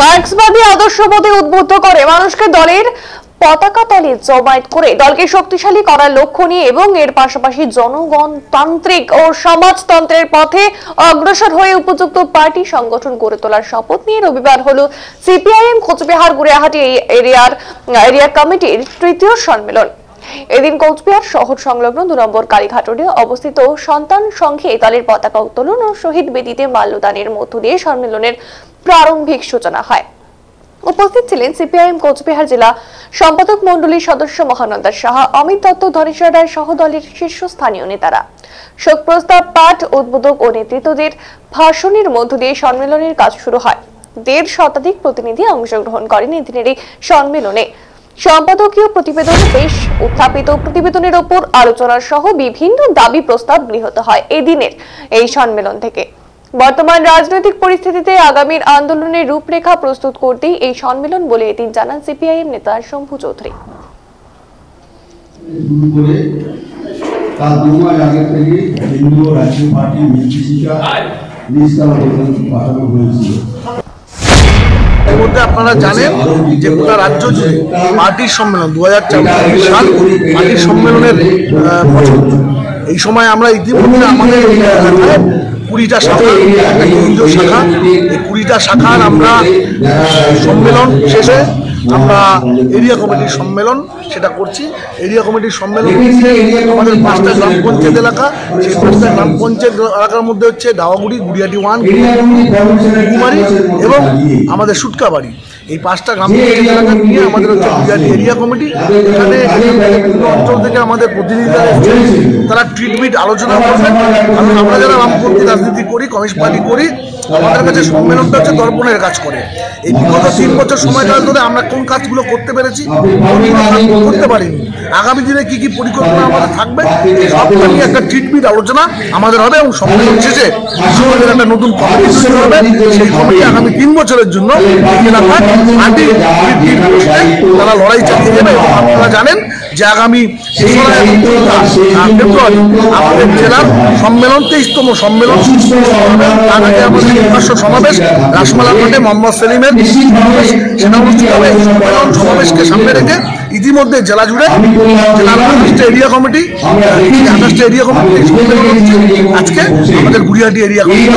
মার্ক্সবাদী আদর্শবোধে উদ্বুদ্ধ করে মানুষকে দলের পতাকা তলে জমায়েত করে দলকে শক্তিশালী করার লক্ষ্য নিয়ে এবং এর পাশাপাশি জনগণতান্ত্রিক ও সমাজতন্ত্রের পথে অগ্রসর হয়ে উপযুক্ত পার্টি সংগঠন গড়ে তোলার শপথ নিয়ে রবিবার হলো সিপিআইএম কোচবিহার গুড়িয়াহাটি এরিয়া কমিটির তৃতীয় সম্মেলন। এদিন কোচবিহার শহর সংলগ্ন 2 নম্বর কালীঘাট রোডে অবস্থিত সন্তান সংঘে দলের পতাকা উত্তোলন ও শহীদ বেদিতে মাল্যদানের মধ্য দিয়ে সম্মেলনের প্রারম্ভিক সূচনা হয়। উপস্থিত ছিলেন সিপিআইএম কোচবিহার জেলা সম্পাদক মণ্ডলীর সদস্য মহানন্দা সাহা, অমিত দত্ত, ধনেশ্বর রায় সহ দলের শীর্ষস্থানীয় নেতারা। শোক প্রস্তাব পাঠ, উদ্বোধক ও নেতৃত্বদের ভাষণের মধ্য দিয়ে সম্মেলনের কাজ শুরু হয়। 1.5 শতাধিক প্রতিনিধি অংশগ্রহণ করেন এদিনের এই সম্মেলনে। সম্পাদকীয় প্রতিবেদন পেশ, উত্থাপিত প্রতিবেদনের ওপর আলোচনা সহ বিভিন্ন দাবি প্রস্তাব গৃহীত হয় এদিনের এই সম্মেলন থেকে। বর্তমান রাজনৈতিক পরিস্থিতিতে আগামীর আন্দোলনের রূপরেখা প্রস্তুত করতেই এই সম্মেলন বলে এদিন জানান সিপিআইএম নেতা শম্ভু চৌধুরী। আপনারা জানেন যে গোটা রাজ্য জুড়ে পার্টির সম্মেলন 2024 সাল পার্টির সম্মেলনের এই সময় আমরা ইতিমধ্যে আমাদের 20টা শাখা, কেন্দ্রীয় শাখা, এই 20টা শাখার আমরা সম্মেলন শেষে আমরা এরিয়া কমিটির সম্মেলন সেটা করছি। এরিয়া কমিটির সম্মেলন আমাদের 5টা গ্রাম পঞ্চায়েত এলাকা, সেই 5টা গ্রাম পঞ্চায়েত এলাকার মধ্যে হচ্ছে ডাওয়াগুড়ি, গুড়িয়াটি 1, কুমারী এবং আমাদের সুটকাবাড়ি। এই 5টা গ্রাম পঞ্চায়েত এলাকা নিয়ে আমাদের হচ্ছে গুড়িয়াটি এরিয়া কমিটি। এখানে বিভিন্ন অঞ্চল থেকে আমাদের প্রতিনিধিরা এসেছেন, তারা ট্রিটমেন্ট আলোচনা করবেন। কারণ আমরা যারা বামপন্থী রাজনীতি করি, কমিউনিস্ট পার্টি করি, আমাদের কাছে সম্মেলনটা হচ্ছে দর্পণের কাজ করে। এই বিগত 3 বছর সময়কাল ধরে আমরা কোন কাজগুলো করতে পেরেছি, করতে পারিনি, আগামী দিনে কি কি পরিকল্পনা আমাদের থাকবে, সবটা নিয়ে একটা ট্রিটমেন্ট আলোচনা আমাদের হবে এবং সম্মেলন শেষে আমাদের একটা নতুন কমিটি তৈরি হবে। সেই কমিটি আগামী 3 বছরের জন্য তারা লড়াই চালিয়ে যাবে। এবং আপনারা জানেন যে আগামী ফেব্রুয়ারি আমাদের জেলার সম্মেলন 23তম সম্মেলন, তার আগে আমাদের প্রকাশ্য সমাবেশ রাসমালা মাঠে মোহাম্মদ সেলিমের সমাবেশ, সেটা অনুষ্ঠিত হবে। সম্মেলন সমাবেশকে সামনে রেখে ইতিমধ্যে জেলা জুড়ে জেলার 28টা এরিয়া কমিটি, 28টা এরিয়া কমিটি সম্মেলন হচ্ছে আজকে আমাদের গুড়িয়াহাটি এরিয়া কমিটি।